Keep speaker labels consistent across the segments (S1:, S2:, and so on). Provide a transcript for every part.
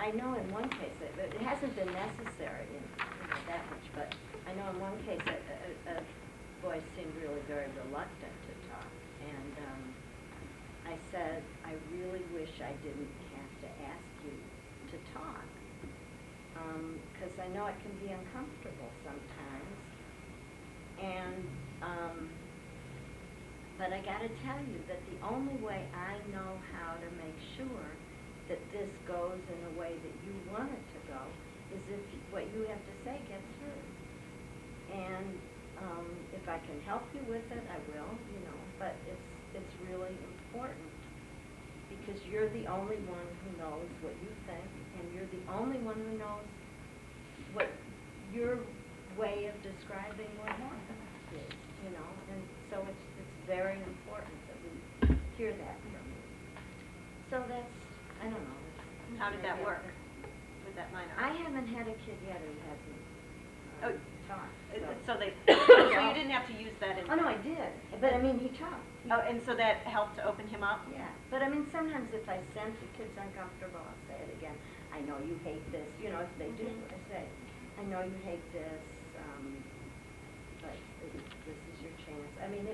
S1: I know in one case, it hasn't been necessary in that much, but I know in one case a boy seemed really very reluctant to talk, and I said, I really wish I didn't have to ask you to talk, because I know it can be uncomfortable sometimes, and but I got to tell you that the only way I know how to make sure that this goes in the way that you want it to go is if what you have to say gets through. And if I can help you with it, I will, but it's really important because you're the only one who knows what you think, and you're the only one who knows what your way of describing what happened is, and so it's very important that we hear that from you. So that's, I don't know.
S2: How did that work with that minor?
S1: I haven't had a kid yet who hasn't talked.
S2: So you didn't have to use that in...
S1: Oh, no, I did. But, I mean, he talked.
S2: Oh, and so that helped to open him up?
S1: Yeah. But, I mean, sometimes if I sense the kid's uncomfortable, I'll say it again. I know you hate this. If they do, I say, I know you hate this, but this is your chance. I mean,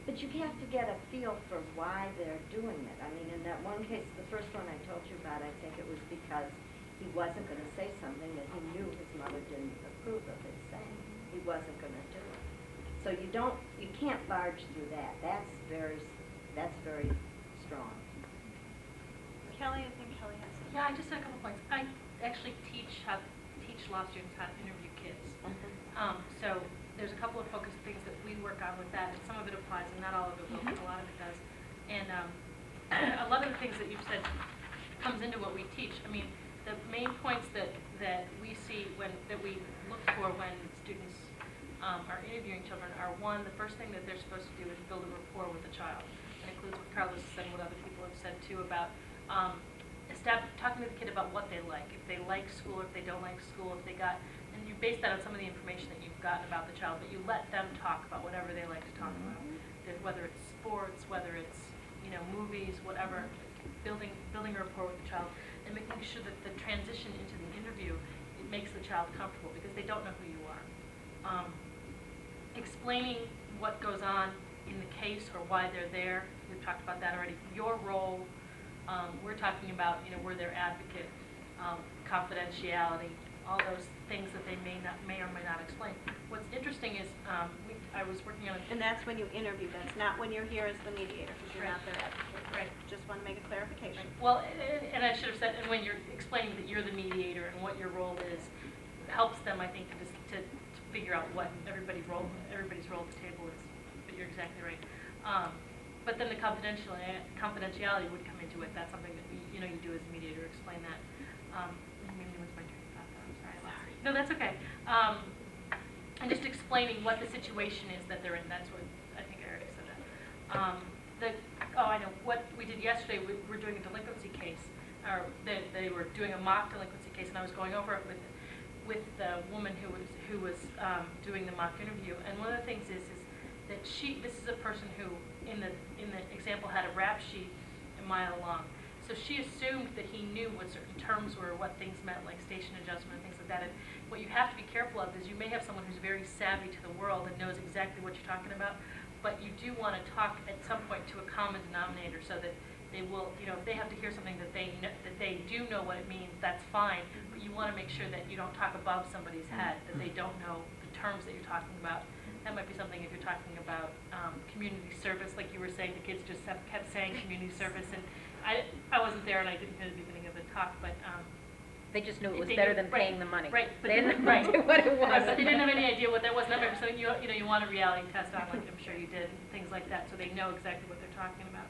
S1: but you have to get a feel for why they're doing it. I mean, in that one case, the first one I told you about, I think it was because he wasn't going to say something that he knew his mother didn't approve of his saying. He wasn't going to do it. So you can't barge through that. That's very strong.
S2: Kelly, I think Kelly has something.
S3: Yeah, I just had a couple points. I actually teach law students how to interview kids. So there's a couple of focused things that we work on with that, and some of it applies, and not all of it will, but a lot of it does. And a lot of the things that you've said comes into what we teach. I mean, the main points that we see that we look for when students are interviewing children are, one, the first thing that they're supposed to do is build a rapport with the child. That includes what Carlos has said and what other people have said too about talking to the kid about what they like, if they like school, if they don't like school, if they got, and you base that on some of the information that you've gotten about the child, but you let them talk about whatever they like to talk about, whether it's sports, whether it's movies, whatever, building a rapport with the child, and making sure that the transition into the interview, it makes the child comfortable because they don't know who you are. Explaining what goes on in the case or why they're there, we've talked about that already. Your role, we're talking about, we're their advocate, confidentiality, all those things that they may or may not explain. What's interesting is I was working on
S2: And that's when you interview. That's not when you're here as the mediator, because you're not their advocate.
S3: Right.
S2: Just want to make a clarification.
S3: Right. Well, and I should have said, and when you're explaining that you're the mediator and what your role is, it helps them, I think, to figure out what everybody's role at the table is. But you're exactly right. But then the confidentiality would come into it. That's something that you do as a mediator. Explain that. Maybe it was my train of thought. I'm sorry. No, that's okay. And just explaining what the situation is that they're in. That's what I think I already said that. I know what we did yesterday. We were doing a delinquency case, or they were doing a mock delinquency case, and I was going over it with the woman who was doing the mock interview. And one of the things is that this is a person who in the example had a rap sheet a mile long. So she assumed that he knew what certain terms were, what things meant, like station adjustment and things like that. And what you have to be careful of is you may have someone who's very savvy to the world and knows exactly what you're talking about, but you do want to talk at some point to a common denominator so that they will, if they have to hear something that they do know what it means, that's fine. But you want to make sure that you don't talk above somebody's head, that they don't know the terms that you're talking about. That might be something if you're talking about community service, like you were saying, the kids just kept saying community service, and I wasn't there and I didn't hear the beginning of the talk, but
S4: they just knew it was better than paying the money.
S3: Right, but
S4: they didn't know what it was.
S3: But they didn't have any idea what that was. So you want a reality test on, like I'm sure you did, and things like that, so they know exactly what they're talking about.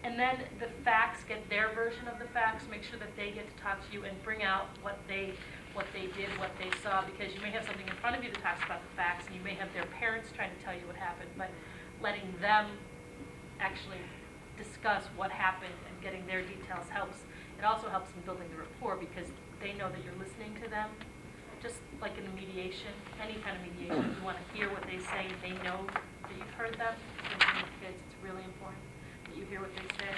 S3: And then the facts, get their version of the facts, make sure that they get to talk to you and bring out what they did, what they saw, because you may have something in front of you that talks about the facts, and you may have their parents trying to tell you what happened, but letting them actually discuss what happened and getting their details helps. It also helps in building the rapport because they know that you're listening to them. Just like in the mediation, any kind of mediation, you want to hear what they say. They know that you've heard them. Especially with kids, it's really important that you hear what they say.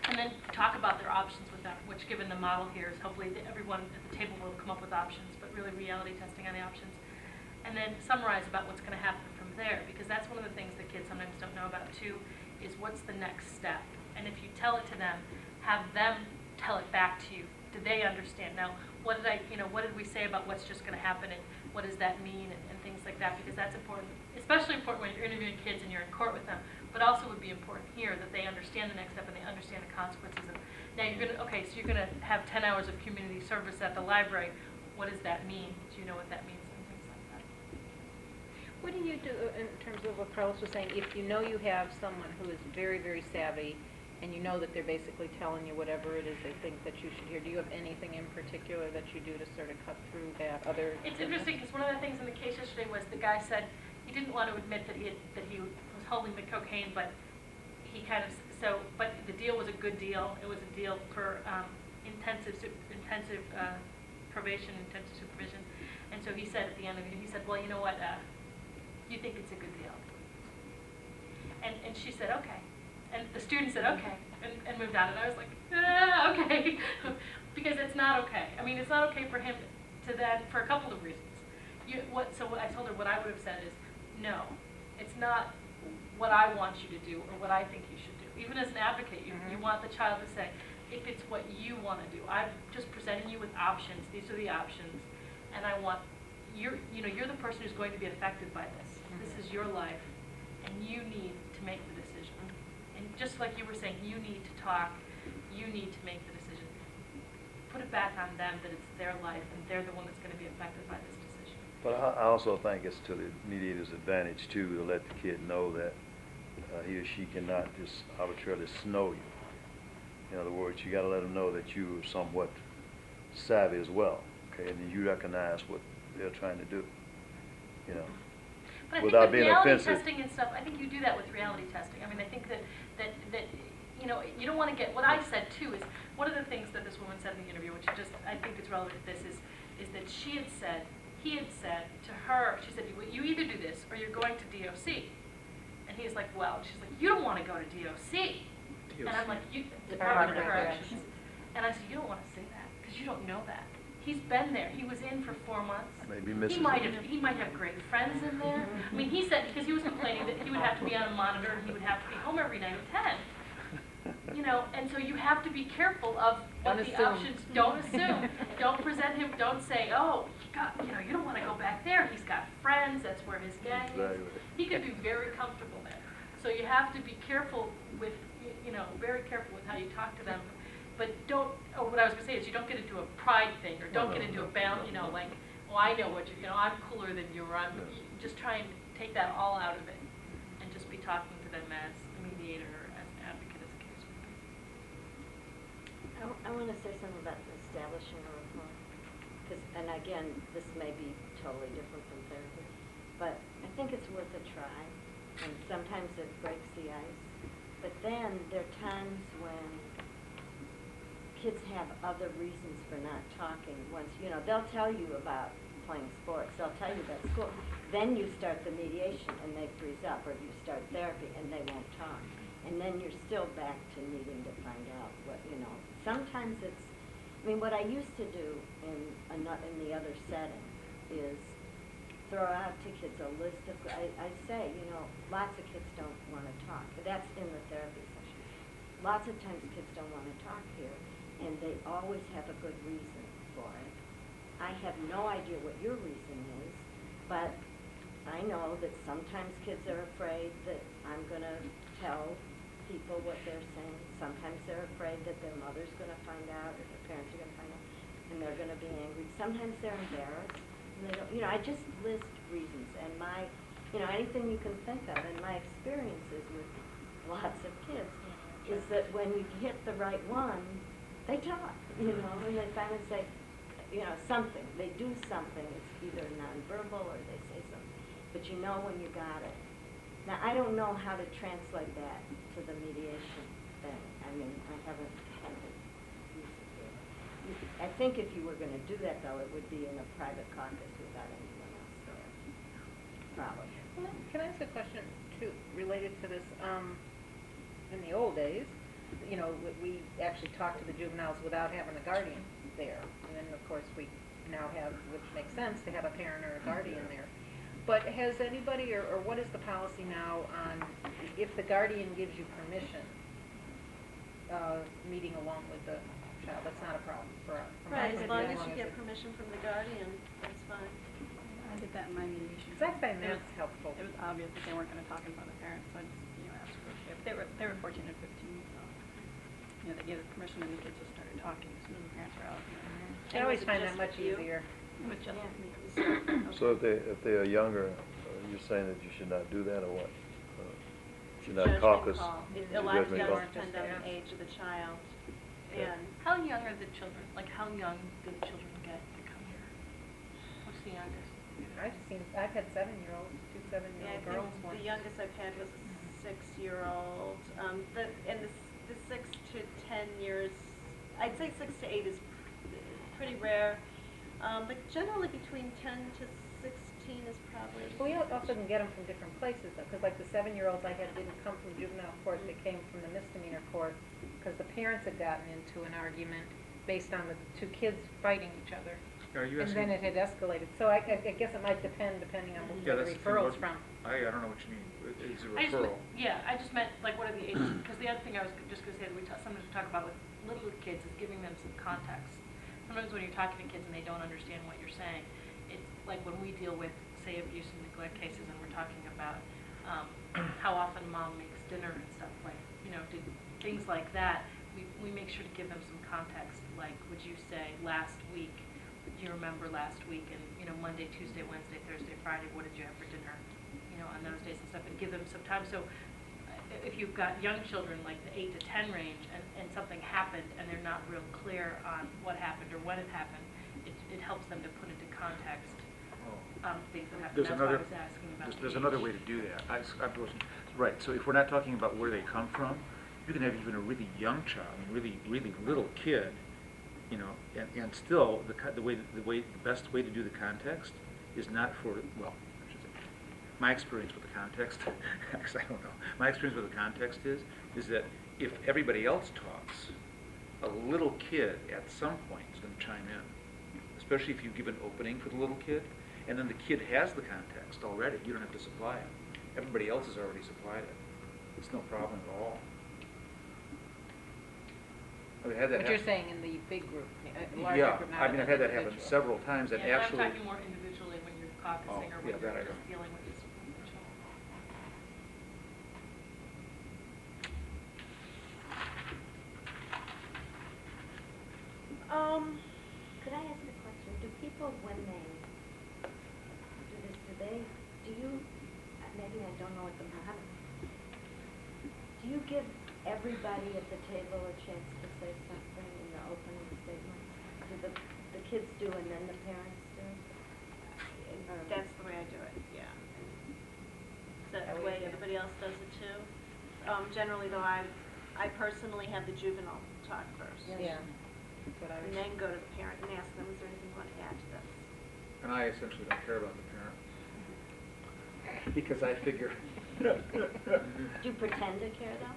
S3: And then talk about their options with them, which given the model here is hopefully everyone at the table will come up with options, but really reality testing on the options. And then summarize about what's going to happen from there, because that's one of the things that kids sometimes don't know about too, is what's the next step. And if you tell it to them, have them tell it back to you. Do they understand? Now, what did we say about what's just going to happen, and what does that mean, and things like that, because that's important, especially important when you're interviewing kids and you're in court with them, but also would be important here that they understand the next step and they understand the consequences of. Now so you're going to have 10 hours of community service at the library. What does that mean? Do you know what that means, and things like that?
S4: What do you do in terms of what Carlos was saying, if you know you have someone who is very, very savvy, and you know that they're basically telling you whatever it is they think that you should hear, do you have anything in particular that you do to sort of cut through that other?
S3: It's interesting because one of the things in the case yesterday was the guy said he didn't want to admit that he was holding the cocaine, but he kind of but the deal was a good deal. It was a deal for intensive probation, intensive supervision, and so he said at the end of it, he said, well, you know what, you think it's a good deal, and she said okay. And the student said, okay, and moved on. And I was like, okay, because it's not okay. I mean, it's not okay for him to then, for a couple of reasons. So what I told her, what I would have said is, no, it's not what I want you to do or what I think you should do. Even as an advocate, you want the child to say, if it's what you want to do. I'm just presenting you with options. These are the options. And I want, you're the person who's going to be affected by this. This is your life, and you need to make the decision. And just like you were saying, you need to talk, you need to make the decision. Put it back on them that it's their life and they're the one that's going to be affected by this decision.
S5: But I also think it's to the mediator's advantage too to let the kid know that he or she cannot just arbitrarily snow you. In other words, you got to let them know that you are somewhat savvy as well, okay, and you recognize what they're trying to do, you know.
S3: But I
S5: without
S3: think with
S5: being
S3: reality
S5: offensive.
S3: testing and stuff, I think you do that with reality testing. I mean, I think that you don't want to get, what I said too is, one of the things that this woman said in the interview, which I think is relevant to this, is that he had said to her, she said, you either do this or you're going to DOC. And he's like, well, she's like, you don't want to go to DOC. And I'm like, Department of Corrections. And I said, you don't want to say that because you don't know that. He's been there. He was in for 4 months.
S5: Maybe misses
S3: He might have great friends in there. I mean, he said, because he was complaining that he would have to be on a monitor and he would have to be home every night at 10. And so you have to be careful of what the options. Don't assume. Don't present him. Don't say, oh, you don't want to go back there. He's got friends. That's where his gang is. He could be very comfortable there. So you have to be careful with, very careful with how you talk to them. But what I was going to say is you don't get into a pride thing, or don't get into a balance, like, well, I know what I'm cooler than you, or just try and take that all out of it, and just be talking to them as a mediator, or as an advocate, as a case would be.
S1: I want to say something about establishing a rapport, and again, this may be totally different from therapy, but I think it's worth a try, and sometimes it breaks the ice, but then there are times when kids have other reasons for not talking. Once, they'll tell you about playing sports, they'll tell you about school. Then you start the mediation and they freeze up, or you start therapy and they won't talk. And then you're still back to needing to find out what, Sometimes what I used to do in the other setting is throw out to kids a list of, I say, lots of kids don't want to talk. That's in the therapy session. Lots of times kids don't want to talk here, and they always have a good reason for it. I have no idea what your reason is, but I know that sometimes kids are afraid that I'm going to tell people what they're saying. Sometimes they're afraid that their mother's going to find out, or their parents are going to find out, and they're going to be angry. Sometimes they're embarrassed, and they don't, I just list reasons, and anything you can think of, and my experiences with lots of kids is that when you hit the right one, they talk, and they finally say, something. They do something. It's either nonverbal or they say something. But when you got it. Now, I don't know how to translate that to the mediation thing. I haven't used it here. I think if you were going to do that, though, it would be in a private caucus without anyone else there. Probably.
S4: Well, can I ask a question, too, related to this? In the old days, you know, we actually talk to the juveniles without having a guardian there. And then, of course, we now have, which makes sense, to have a parent or a guardian there. But has anybody, or what is the policy now on if the guardian gives you permission, meeting along with the child? That's not a problem for us. from our
S2: Right, as
S4: point of
S2: long
S4: view,
S2: as you get
S4: it-
S2: permission from the guardian, that's fine.
S6: I did that in my mediation.
S4: Because I find
S6: It
S4: that's
S6: was-
S4: helpful.
S6: It was obvious that they weren't gonna talk in front of the parents, so I just, asked for, they were 14 and 15, so, they gave us permission and the kids just started talking as soon as the parents were out.
S4: I always
S2: was it
S4: find that
S2: just
S4: much
S2: with you?
S4: easier.
S6: It was just
S2: Yeah.
S6: me.
S5: So if they are younger, you're saying that you should not do that, or what? Should not
S2: Judgment
S5: caucus?
S2: call.
S5: the
S2: A lot
S5: judgment
S2: does
S5: call?
S2: depend on the age of the child,
S5: Yeah.
S2: and
S3: How young are the children? Like, how young do the children get to come here? What's the youngest?
S4: I've had 7-year-olds, two
S2: yeah, I
S4: 7-year-old
S2: think
S4: girls once.
S2: the youngest I've had was a 6-year-old. And the 6 to 10 years, I'd say 6 to 8 is pretty rare. But generally between 10 to 16 is probably.
S4: We often get them from different places, though, because like the 7-year-olds I had didn't come from juvenile court, they came from the misdemeanor court, because the parents had gotten into an argument based on the two kids fighting each other.
S7: Are you
S4: And
S7: asking?
S4: then it had escalated, so I guess it might depend, depending on
S7: Yeah,
S4: where the
S7: that's the thing,
S4: referral's
S7: what-
S4: from.
S7: I don't know what you mean. It's a
S3: I just
S7: referral.
S3: I just meant, like, what are the ages? Because the other thing I was just gonna say that sometimes we talk about with little kids is giving them some context. Sometimes when you're talking to kids and they don't understand what you're saying, it's like when we deal with, say, abuse and neglect cases, and we're talking about how often mom makes dinner and stuff, like, things like that, we make sure to give them some context. Like, would you say last week, do you remember last week, and, Monday, Tuesday, Wednesday, Thursday, Friday, what did you have for dinner, on those days and stuff, and give them some time. So if you've got young children, like the 8 to 10 range, and something happened, and they're not real clear on what happened or when it happened, it helps them to put into context things that happened.
S7: There's
S3: That's why I
S7: another,
S3: was asking about the
S7: there's another
S3: age.
S7: way to do that. I wasn't, right, so if we're not talking about where they come from, you can have even a really young child, really little kid, and still, the best way to do the context is not for, well, I should say, my experience with the context, because I don't know, my experience with the context is that if everybody else talks, a little kid at some point is going to chime in, especially if you give an opening for the little kid, and then the kid has the context already. You don't have to supply it. Everybody else has already supplied it. It's no problem at all. I've had that
S4: But you're
S7: happen.
S4: saying in the big group, larger
S7: Yeah,
S4: group, not
S7: I mean,
S4: in
S7: I've
S4: the
S7: had that happen
S4: individual.
S7: several times, and
S3: Yeah, but
S7: actually.
S3: I'm talking more individually when you're caucusing, or
S7: Oh,
S3: when
S7: yeah, that I
S3: you're just
S7: don't.
S3: dealing with this individual.
S1: Could I ask a question? Do people, when they do this, do you, maybe I don't know what the, do you give everybody at the table a chance to say something in the opening statement? Do the kids do and then the parents do? Or-
S2: That's the way I do it, yeah. Is that the
S4: That way,
S2: way
S4: yeah.
S2: everybody else does it too? Generally though, I personally have the juvenile talk first.
S4: Yeah, that's what I
S2: And
S4: was.
S2: then go to the parent and ask them, is there anything you want to add to this?
S7: And I essentially don't care about the parent. Because I figure.
S1: Do you pretend to care though?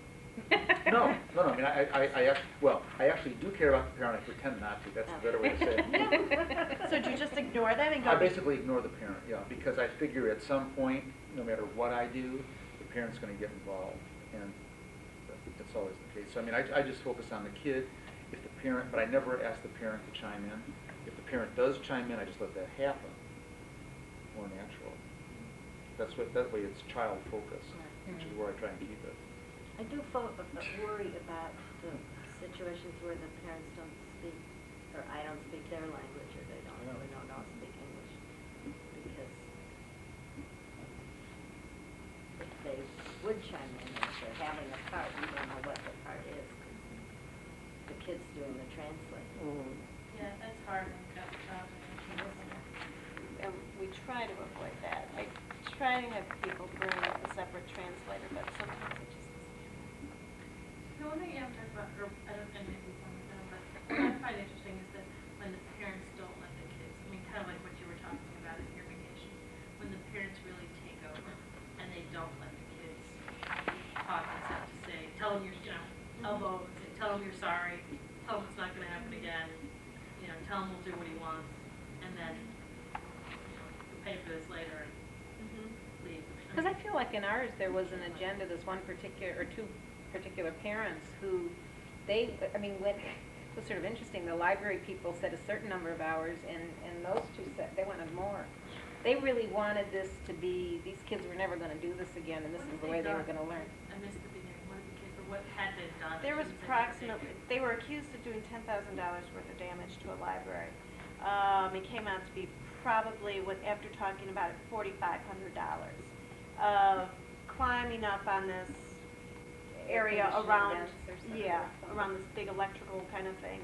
S7: No, I mean, I actually do care about the parent, I pretend not to, that's the better way to say it.
S2: So do you just ignore them and go?
S7: I basically ignore the parent, yeah, because I figure at some point, no matter what I do, the parent's gonna get involved, and that's always the case. So I mean, I just focus on the kid, if the parent, but I never ask the parent to chime in. If the parent does chime in, I just let that happen, more natural. That way it's child focus, which is where I try and keep it.
S1: I do worry about the situations where the parents don't speak, or I don't speak their language, or they don't really know speak English. Because if they would chime in, and if they're having a part, you don't know what the part is, 'cause the kid's doing the translating.
S3: Yeah, that's hard when you've got a child.
S2: And we try to avoid that. I try to have people bring a separate translator, but sometimes it just doesn't happen.
S3: The one thing you have to talk about, or I don't know if it's on the phone, but what I find interesting is that when the parents don't let the kids, I mean, kind of like what you were talking about in your mediation, when the parents really take over and they don't let the kids talk and stuff to say, tell them your, elbow tell him we'll do what he wants, and then, we'll pay for this later and leave.
S4: Because I feel like in ours, there was an agenda, this one particular, or two particular parents who, they, I mean, when, it was sort of interesting, the library people said a certain number of hours, and those two said they wanted more. They really wanted this to be, these kids were never gonna do this again, and this is the way they were gonna learn.
S3: I missed the beginning, what did the kids, or what had they done?
S2: There was
S3: Didn't say
S2: approximately,
S3: what
S2: they were accused of doing $10,000 worth of damage to a library. It came out to be probably, after talking about it, $4,500. Climbing up on this area
S4: Conditioning
S2: around,
S4: vents or something.
S2: yeah, around this big electrical kind of thing,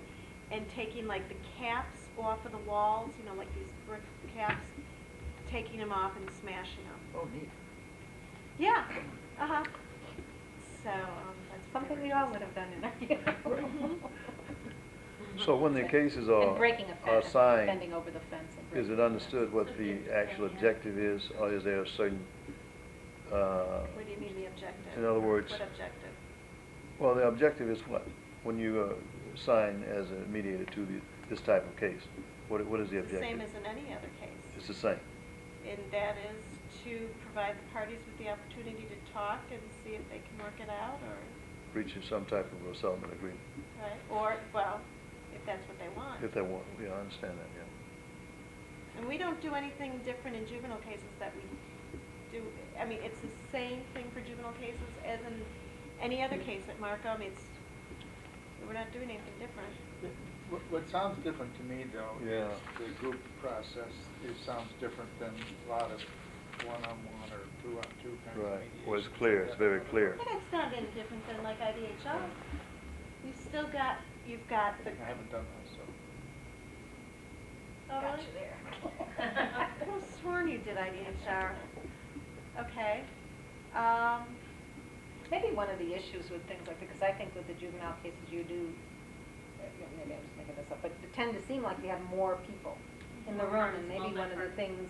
S2: and taking like the caps off of the walls, you know, like these brick caps, taking them off and smashing them.
S7: Oh, neat.
S2: Yeah, uh-huh. So, that's what
S4: Something
S2: they
S4: we
S2: were
S4: all would have done in our youth.
S5: So when the cases are
S4: And breaking a
S5: are
S4: fence,
S5: signed,
S4: bending over the fence and
S5: is
S4: breaking
S5: it
S4: the
S5: understood
S4: fence.
S5: what the actual objective is, or is there a certain,
S2: What do you mean the objective?
S5: in other words-
S2: What objective?
S5: well, the objective is what? When you sign as a mediator to this type of case, what is the
S2: It's the
S5: objective?
S2: same as in any other case.
S5: It's the same.
S2: And that is to provide the parties with the opportunity to talk and see if they can work it out, or,
S5: Reaching some type of a settlement agreement,
S2: right? Or, well, if that's what they want.
S5: if they want. Yeah, I understand that, yeah.
S2: And we don't do anything different in juvenile cases that we do, I mean, it's the same thing for juvenile cases as in any other case at Markham. We're not doing anything different.
S8: What sounds different to me, though,
S5: Yeah.
S8: is the group process. It sounds different than a lot of one-on-one or two-on-two kind of
S5: Right.
S8: mediation.
S5: Well, it's clear, it's very clear.
S2: But it's not any different than like IDHR. You've got the.
S8: I haven't done that, so.
S2: Oh,
S4: Got
S2: really?
S4: you there.
S2: I could have sworn you did IDHR. Okay.
S4: Maybe one of the issues with things like, because I think with the juvenile cases you do, maybe I'm just making this up, but they tend to seem like you have more people in the room, and maybe one of the things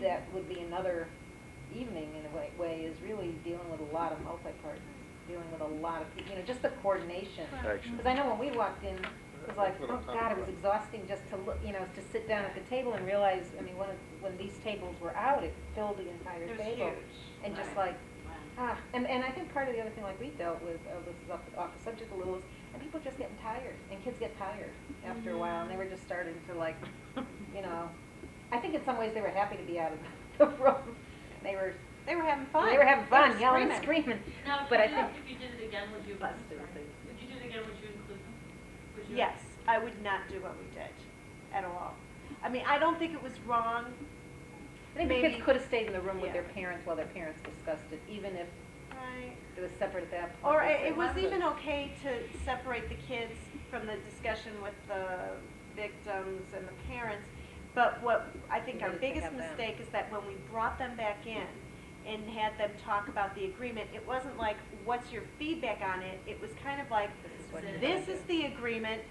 S4: that would be another evening in a way is really dealing with a lot of multi-parties, dealing with a lot of people, you know, just the coordination.
S5: Action.
S4: Because I know when we walked in, it was like,
S8: That's what
S4: oh
S8: I'm talking
S4: God, it was
S8: about.
S4: exhausting just to look, you know, to sit down at the table and realize, I mean, when these tables were out, it filled the entire
S2: It was
S4: table.
S2: huge.
S4: And just
S1: Right.
S4: like, and I think part of the other thing like we dealt with, this is off the subject a little, is, and people just getting tired, and kids get tired after a while, and they were just starting to like, you know, I think in some ways they were happy to be out of the room. They were
S2: having fun.
S4: They were having fun,
S2: were
S4: yelling and
S2: screaming.
S4: screaming.
S3: Now,
S4: But I
S3: if
S4: think,
S3: you did it again, would you?
S1: Busted
S3: sorry.
S1: things.
S3: If you did it again, would you include them? Would you?
S2: Yes, I would not do what we did at all. I mean, I don't think it was wrong.
S4: I think the kids
S2: maybe-
S4: could have stayed in the room with
S2: Yeah.
S4: their parents while their parents discussed it, even if
S2: Right.
S4: it was separate at that point.
S2: Or
S4: They
S2: it was
S4: said,
S2: even okay to separate the kids from the discussion with the victims and the parents. But what I think
S4: You
S2: our
S4: needed to
S2: biggest
S4: have them.
S2: mistake is that when we brought them back in and had them talk about the agreement, it wasn't like, what's your feedback on it? It was kind of like,
S4: This is what you're
S2: this
S4: gonna
S2: is
S4: do.
S2: the agreement,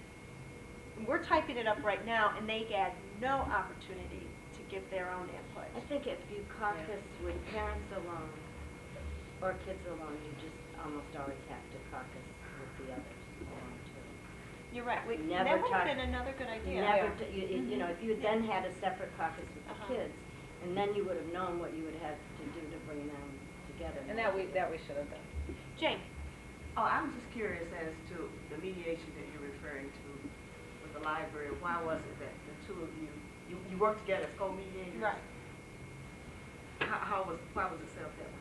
S2: we're typing it up right now, and they had no opportunity to give their own input.
S1: I think if you caucus with parents alone or kids alone, you just almost always have to caucus with the others alone too.
S2: You're right,
S1: Never
S2: that would have
S1: talk-
S2: been another good
S1: You
S2: idea.
S1: never,
S4: Yeah.
S1: you know, if you had then had a separate caucus with the
S2: Uh-huh.
S1: kids, and then you would have known what you would have to do to bring them together.
S4: And that we should have done.
S2: Jane?
S9: Oh, I'm just curious as to the mediation that you're referring to with the library. Why was it that the two of you worked together as co-mediators?
S2: Right.
S9: Why was it set up that way?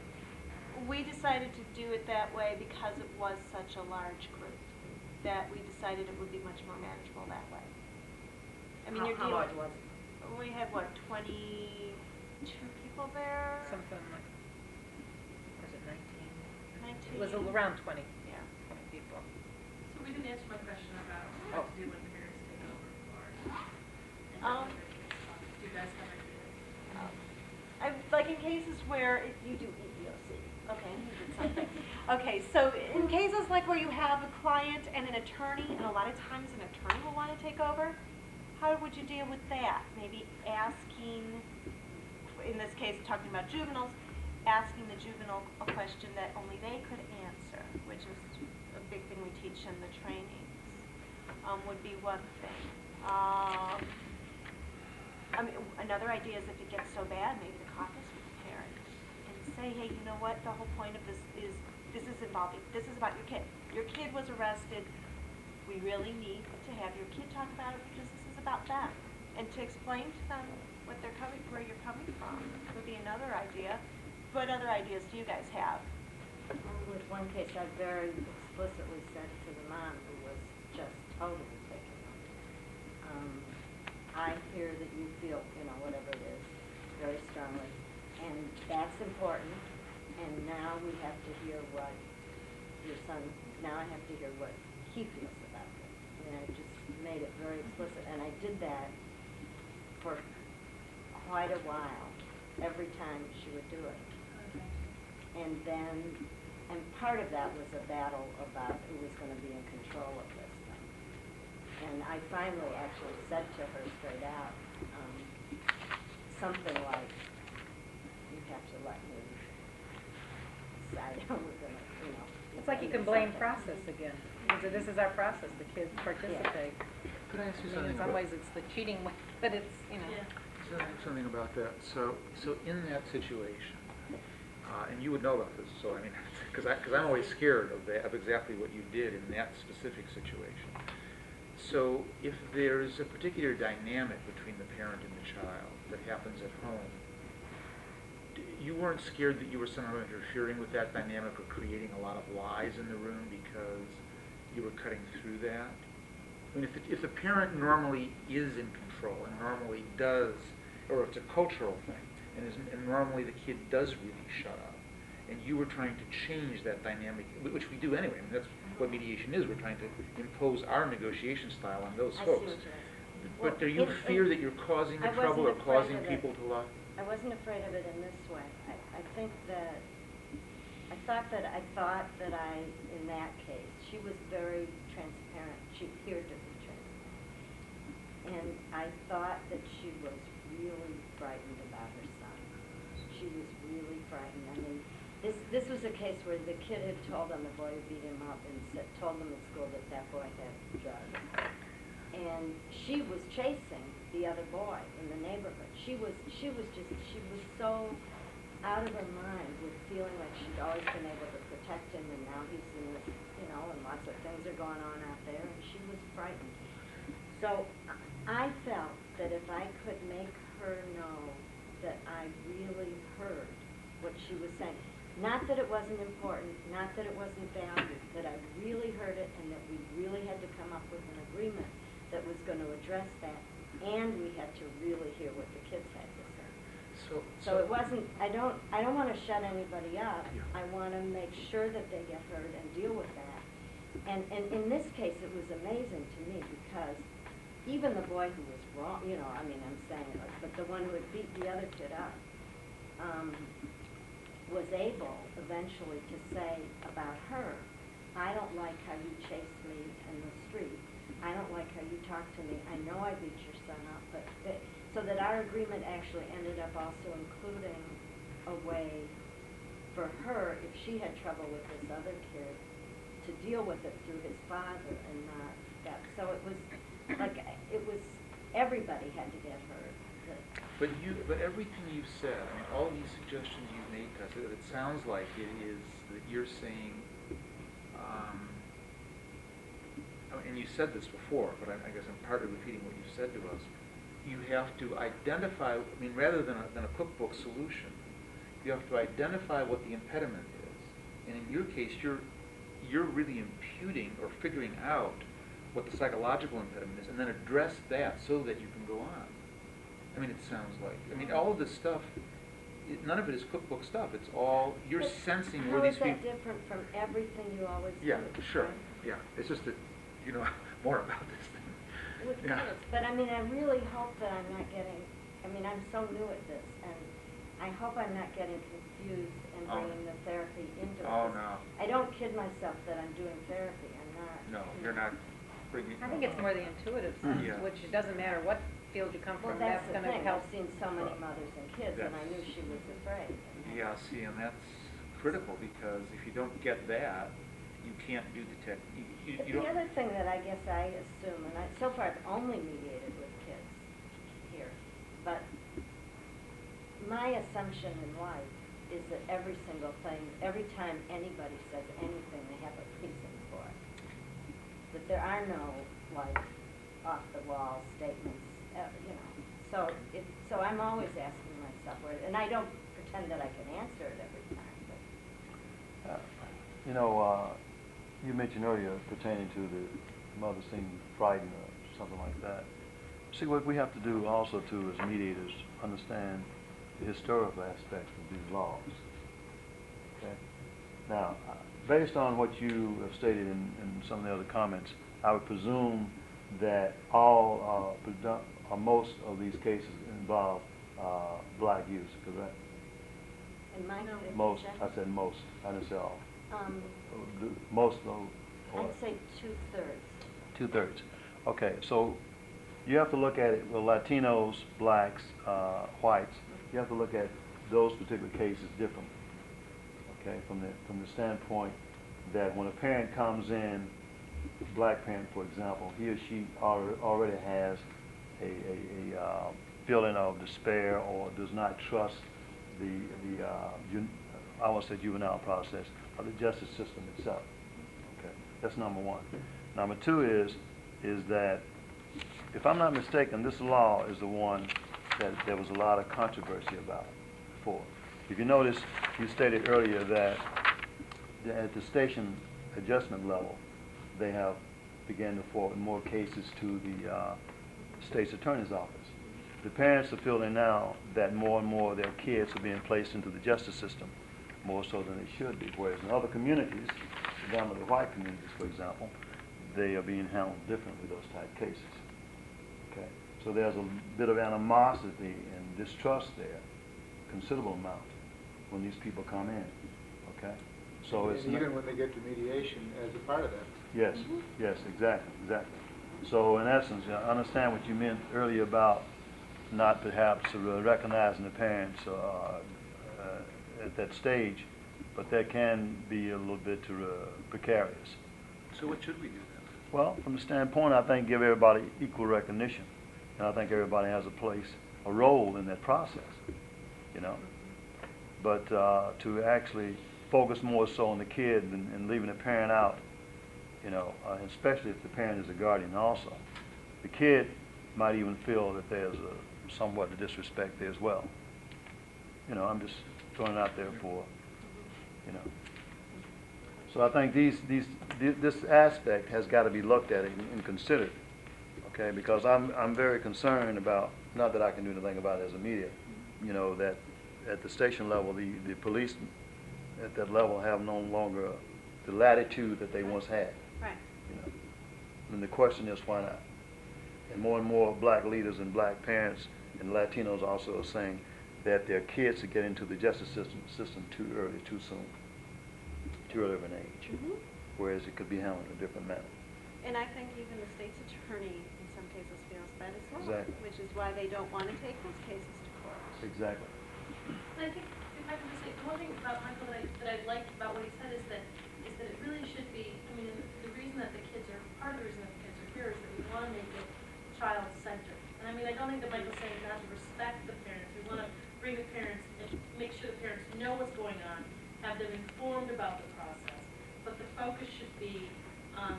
S2: We decided to do it that way because it was such a large group, that we decided it would be much more manageable that way. I mean, you're
S9: How
S2: dealing.
S9: large was it?
S2: We had, what, 22 people there?
S4: Something like, was it
S2: 19?
S4: It was around 20
S2: Yeah.
S4: people.
S3: So we didn't answer my question about
S4: Oh.
S3: what to do when the parents take over, or, and
S2: Um,
S3: do you guys have ideas?
S2: Like in cases where if you do EEOC, okay, you did something. Okay, so in cases like where you have a client and an attorney, and a lot of times an attorney will want to take over, how would you deal with that? Maybe asking, in this case, talking about juveniles, asking the juvenile a question that only they could answer, which is a big thing we teach in the trainings, would be one thing. I mean, another idea is if it gets so bad, maybe the caucus with the parents and say, hey, you know what, the whole point of this is about your kid. Your kid was arrested. We really need to have your kid talk about it because this is about them. And to explain to them where you're coming from would be another idea. What other ideas do you guys have?
S1: With one case, I very explicitly said to the mom, who was just totally taken up, I hear that you feel, whatever it is, very strongly, and that's important, and now we have to hear what your son, now I have to hear what he feels about it. I mean, I just made it very explicit, and I did that for quite a while, every time she would do it. And then, and part of that was a battle about who was going to be in control of this thing. And I finally actually said to her straight out, something like, you have to let me decide how we're going to,
S4: It's like you can blame process again. This is our process, the kids participate.
S7: Could I ask you
S4: I mean,
S7: something
S4: in some
S7: about?
S4: ways, it's the cheating way, but it's,
S3: Yeah.
S7: Something about that. So in that situation, and you would know about this. So I mean, because I'm always scared of exactly what you did in that specific situation. So if there's a particular dynamic between the parent and the child that happens at home, you weren't scared that you were somehow interfering with that dynamic or creating a lot of lies in the room because you were cutting through that? I mean, if the parent normally is in control and normally does, or if it's a cultural thing, and normally the kid does really shut up, and you were trying to change that dynamic, which we do anyway. I mean, that's what mediation is. We're trying to impose our negotiation style on those
S1: I see
S7: folks.
S1: what you're saying.
S7: But do you
S1: Well,
S7: fear that you're causing the
S1: I
S7: trouble or
S1: wasn't afraid
S7: causing
S1: of it.
S7: people to lie?
S1: I wasn't afraid of it in this way. I think that, I thought that I, in that case, she was very transparent. She appeared to be transparent. And I thought that she was really frightened about her son. She was really frightened. I mean, this was a case where the kid had told on the boy who beat him up and told them at school that boy had drugs. And she was chasing the other boy in the neighborhood. She was so out of her mind with feeling like she'd always been able to protect him, and now he's in this, and lots of things are going on out there, and she was frightened. So I felt that if I could make her know that I really heard what she was saying, not that it wasn't important, not that it wasn't valued, that I really heard it and that we really had to come up with an agreement that was going to address that, and we had to really hear what the kids had to say. So it wasn't, I don't want to shut anybody up.
S7: Yeah.
S1: I want to make sure that they get heard and deal with that. And in this case, it was amazing to me because even the boy who was wrong, I'm saying it, but the one who had beat the other kid up, was able eventually to say about her, I don't like how you chased me in the street. I don't like how you talked to me. I know I beat your son up, but so that our agreement actually ended up also including a way for her, if she had trouble with this other kid, to deal with it through his father and not that. So it was everybody had to get heard.
S7: But everything you've said, I mean, all these suggestions you've made to us, it sounds like it is that you're saying, and you said this before, but I guess I'm partly repeating what you've said to us. You have to identify, I mean, rather than a cookbook solution, you have to identify what the impediment is. And in your case, you're really imputing or figuring out what the psychological impediment is, and then address that so that you can go on. I mean, it sounds like, all of this stuff, none of it is cookbook stuff. It's all, you're
S1: But
S7: sensing
S1: how
S7: where these
S1: is that
S7: people...
S1: different from everything you always do?
S7: Yeah, sure,
S1: right?
S7: yeah. It's just that you know more about this thing.
S1: With
S7: Yeah.
S1: kids, but I really hope that I'm not getting, I'm so new at this, and I hope I'm not getting confused and
S7: Oh.
S1: bringing the therapy into it.
S7: Oh, no.
S1: I don't kid myself that I'm doing therapy, I'm not.
S7: No, you're not bringing...
S4: I think it's more the intuitive sense,
S7: Yeah.
S4: which it doesn't matter what field you come
S1: Well,
S4: from,
S1: that's
S4: that's
S1: the
S4: going to
S1: thing,
S4: help.
S1: I've seen so many mothers and kids, and I knew she was afraid.
S7: Yeah, see, and that's critical, because if you don't get that, you can't do the tech, you
S1: The
S7: don't.
S1: other thing that I guess I assume, and so far I've only mediated with kids here, but my assumption in life is that every single thing, every time anybody says anything, they have a reason for it. That there are no, like, off-the-wall statements, you know. So I'm always asking myself, and I don't pretend that I can answer it every time, but.
S5: You know, you mentioned earlier pertaining to the mother seeming frightened or something like that. See, what we have to do also too as mediators, understand the historical aspects of these laws. Okay? Now, based on what you have stated in some of the other comments, I would presume that all or most of these cases involve black youth, correct?
S1: In my
S2: No.
S1: case,
S5: Most,
S1: is
S5: I
S1: that-
S5: said most, I didn't say all.
S1: Um,
S5: Most of, or
S1: I'd say 2/3.
S5: 2/3. Okay, so you have to look at it with Latinos, blacks, whites. You have to look at those particular cases differently. Okay, from the standpoint that when a parent comes in, black parent, for example, he or she already has a feeling of despair or does not trust I won't say juvenile process, of the justice system itself. Okay, that's number one. Number two is that, if I'm not mistaken, this law is the one that there was a lot of controversy about before. If you notice, you stated earlier that at the station adjustment level, they have began to forward more cases to the state's attorney's office. The parents are feeling now that more and more of their kids are being placed into the justice system, more so than they should be. Whereas in other communities, down to the white communities, for example, they are being handled differently, those type cases. Okay, so there's a bit of animosity and distrust there, considerable amount, when these people come in. Okay, so
S8: And
S5: it's
S8: even when they get to mediation as a part of that.
S5: Yes, yes, exactly. So in essence, I understand what you meant earlier about not perhaps recognizing the parents at that stage, but that can be a little bit precarious.
S7: So what should we do then?
S5: Well, from the standpoint, I think give everybody equal recognition, and I think everybody has a role in that process, you know. But to actually focus more so on the kid and leaving the parent out, you know, especially if the parent is a guardian also. The kid might even feel that there's somewhat of disrespect there as well. You know, I'm just throwing it out there for, you know. So I think this aspect has got to be looked at and considered, okay? Because I'm very concerned about, not that I can do anything about it as a media, you know, that at the station level, the police at that level have no longer the latitude that they once had.
S2: Right.
S5: You know, and the question is, why not? And more black leaders and black parents and Latinos also are saying that their kids are getting into the justice system too early, too soon, too early of an age, whereas it could be handled in a different manner.
S2: And I think even the state's attorney in some cases feels that as well.
S5: Exactly.
S2: Which is why they don't want to take those cases to court.
S5: Exactly.
S3: And I think, if I can just say, the one thing about Michael that I liked about what he said is that it really should be, I mean, the reason that the kids are, part of the reason that the kids are here is that we want to make it child-centered. And I mean, I don't think that Michael's saying not to respect the parents. We want to bring the parents and make sure the parents know what's going on, have them informed about the process. But the focus should be on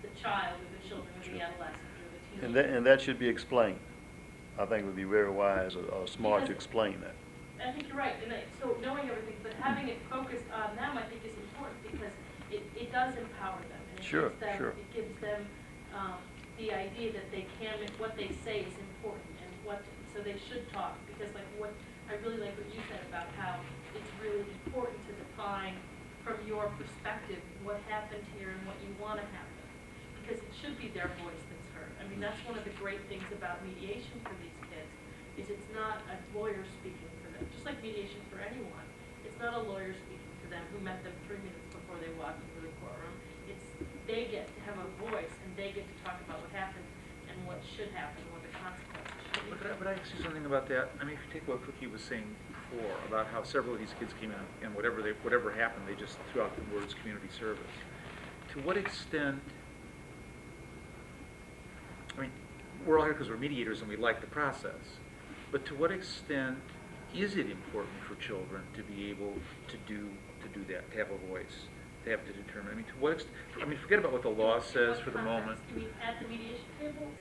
S3: the child or the children or the adolescent or the teenager.
S5: And that should be explained. I think it would be very wise or smart to
S3: Because-
S5: explain that.
S3: I think you're right, and so knowing everything, but having it focused on them, I think is important, because it does empower them. And
S5: Sure,
S3: it gives them,
S5: sure.
S3: It gives them the idea that they can, what they say is important, and so they should talk, because I really like what you said about how it's really important to define from your perspective what happened here and what you want to happen, because it should be their voice that's heard. I mean, that's one of the great things about mediation for these kids, is it's not a lawyer speaking for them, just like mediation for anyone. It's not a lawyer speaking for them who met them 3 minutes before they walked into the courtroom. They get to have a voice, and they get to talk about what happened and what should happen, and what the consequences should be.
S7: But I see something about that. I mean, if you take what Cookie was saying before about how several of these kids came in and whatever happened, they just threw out the words community service. to what extent, I mean, we're all here because we're mediators and we like the process, but to what extent is it important for children to be able to do that, to have a voice, to have to determine? I mean, to what extent, I mean, forget about what the law says for the
S3: What
S7: moment.
S3: context? You mean at the mediation table?